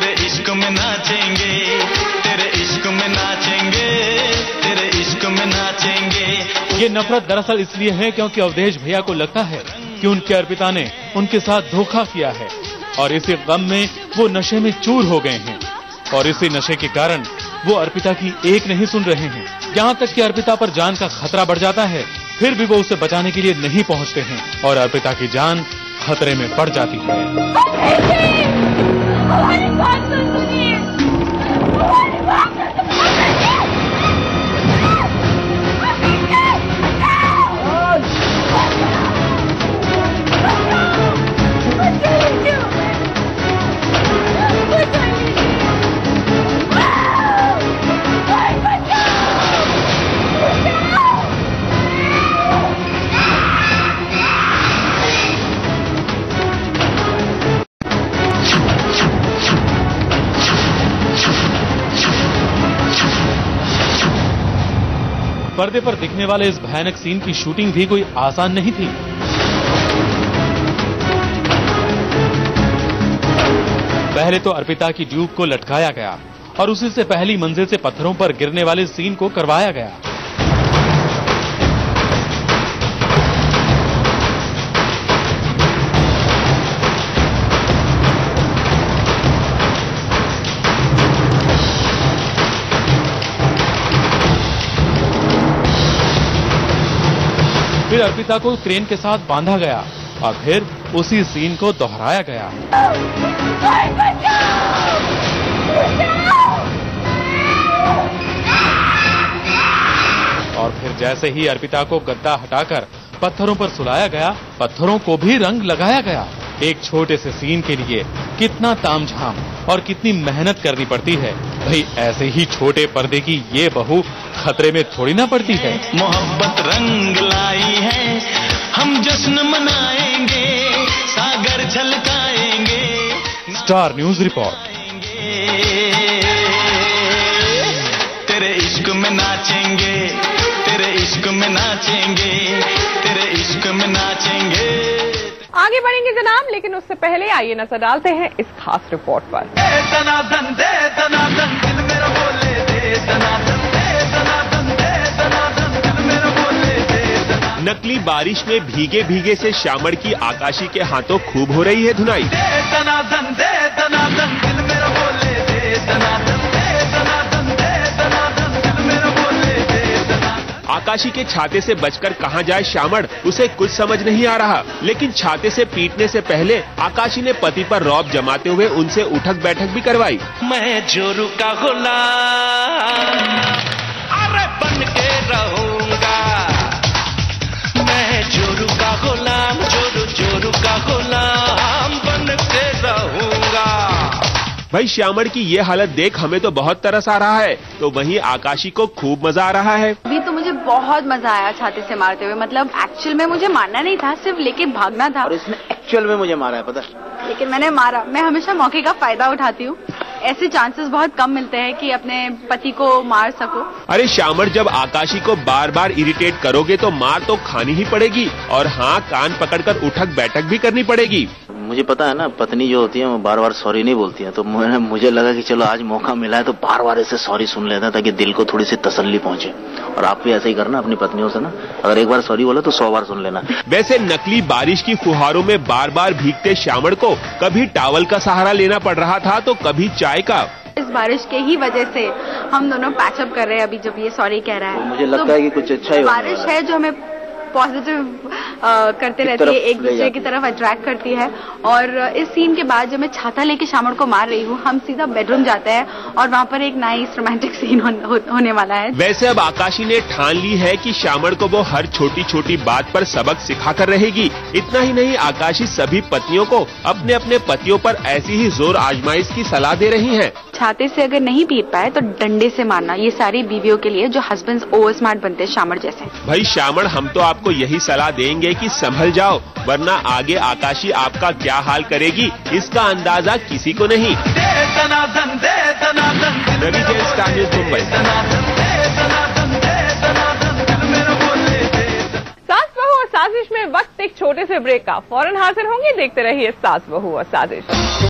तेरे इश्क में नाचेंगे, तेरे इश्क में नाचेंगे, तेरे इश्क में नाचेंगे। ये नफरत दरअसल इसलिए है क्योंकि अवधेश भैया को लगता है कि उनके अर्पिता ने उनके साथ धोखा किया है और इसी गम में वो नशे में चूर हो गए हैं और इसी नशे के कारण वो अर्पिता की एक नहीं सुन रहे हैं। यहाँ तक कि अर्पिता पर जान का खतरा बढ़ जाता है, फिर भी वो उसे बचाने के लिए नहीं पहुँचते हैं और अर्पिता की जान खतरे में पड़ जाती है। पर्दे पर दिखने वाले इस भयानक सीन की शूटिंग भी कोई आसान नहीं थी। पहले तो अर्पिता की ड्यूब को लटकाया गया और उसी से पहली मंजिल से पत्थरों पर गिरने वाले सीन को करवाया गया। फिर अर्पिता को क्रेन के साथ बांधा गया और फिर उसी सीन को दोहराया गया। और फिर जैसे ही अर्पिता को गद्दा हटाकर पत्थरों पर सुलाया गया, पत्थरों को भी रंग लगाया गया। एक छोटे से सीन के लिए कितना तामझाम और कितनी मेहनत करनी पड़ती है। भाई ऐसे ही छोटे पर्दे की ये बहू खतरे में थोड़ी ना पड़ती है। मोहब्बत रंग लाई है, हम जश्न मनाएंगे, सागर झलकाएंगे। Star news report. तेरे इश्क में नाचेंगे, तेरे इश्क में नाचेंगे, तेरे इश्क में नाचेंगे। आगे बढ़ेंगे जनाब, लेकिन उससे पहले आइए नजर डालते हैं इस खास रिपोर्ट पर। दनादन दे दनादन दिल मेरा बोले दे दनादन दे दनादन दे दनादन दिल मेरा बोले दे दनादन। नकली बारिश में भीगे भीगे से श्यामड़ की आकाशी के हाथों खूब हो रही है धुनाई। दनादन दे दनादन दिल मेरा बोले दे दनादन दे दनादन दे दनादन दिल मेरा बोले दे दनादन। आकाशी के छाते से बचकर कहां जाए श्यामड़, उसे कुछ समझ नहीं आ रहा। लेकिन छाते से पीटने से पहले आकाशी ने पति पर रौब जमाते हुए उनसे उठक बैठक भी करवाई। मैं जोरू का गुलाम अरे बन के रहूंगा, मैं जोरू का गुलाम, जोरू का गुलाम बन के रहूंगा। भाई श्यामड़ की ये हालत देख हमें तो बहुत तरस आ रहा है, तो वहीं आकाशी को खूब मजा आ रहा है। अभी तो मुझे बहुत मजा आया छाती से मारते हुए। मतलब एक्चुअल में मुझे मारना नहीं था, सिर्फ लेके भागना था। और इसमें एक्चुअल में मुझे मारा है पता है। लेकिन मैंने मारा। मैं हमेशा मौके का फायदा उठाती हूँ। ऐसे चांसेस बहुत कम मिलते हैं कि अपने पति को मार सको। अरे श्यामड़, जब आकाशी को बार बार इरिटेट करोगे तो मार तो खानी ही पड़ेगी और हाँ, कान पकड़कर उठक बैठक भी करनी पड़ेगी। मुझे पता है ना, पत्नी जो होती है वो बार बार सॉरी नहीं बोलती है, तो मुझे लगा कि चलो आज मौका मिला है तो बार बार ऐसे सॉरी सुन लेता ताकि दिल को थोड़ी सी तसल्ली पहुंचे। और आप भी ऐसे ही करना अपनी पत्नियों से ना, अगर एक बार सॉरी बोला तो 100 बार सुन लेना। वैसे नकली बारिश की फुहारों में बार बार भीगते श्यामड़ को कभी टॉवल का सहारा लेना पड़ रहा था तो कभी चाय का। इस बारिश के ही वजह से हम दोनों पैचअप कर रहे हैं। अभी जब ये सॉरी कह रहा है, मुझे लगता है कि कुछ अच्छा ही बारिश है जो हमें पॉजिटिव करते रहती है, एक दूसरे की तरफ अट्रैक्ट करती है। और इस सीन के बाद जब मैं छाता लेके श्यामड़ को मार रही हूँ, हम सीधा बेडरूम जाते हैं और वहाँ पर एक नाइस रोमांटिक सीन होने वाला है। वैसे अब आकाशी ने ठान ली है कि श्यामड़ को वो हर छोटी छोटी बात पर सबक सिखाकर रहेगी। इतना ही नहीं, आकाशी सभी पत्नियों को अपने अपने पतियों पर ऐसी ही जोर आजमाइश की सलाह दे रही है। छाते से अगर नहीं पीट पाए तो डंडे से मारना, ये सारी बीवियों के लिए जो हस्बैंड्स ओवर स्मार्ट बनते हैं श्यामड़ जैसे। भाई श्यामड़, हम तो आपको यही सलाह देंगे कि संभल जाओ, वरना आगे आकाशी आपका क्या हाल करेगी इसका अंदाजा किसी को नहीं। Ravi Jain, Star News, Mumbai. सास बहू और साजिश में वक्त एक छोटे से ब्रेक का। फौरन हाजिर होंगे, देखते रहिए सास बहू और साजिश।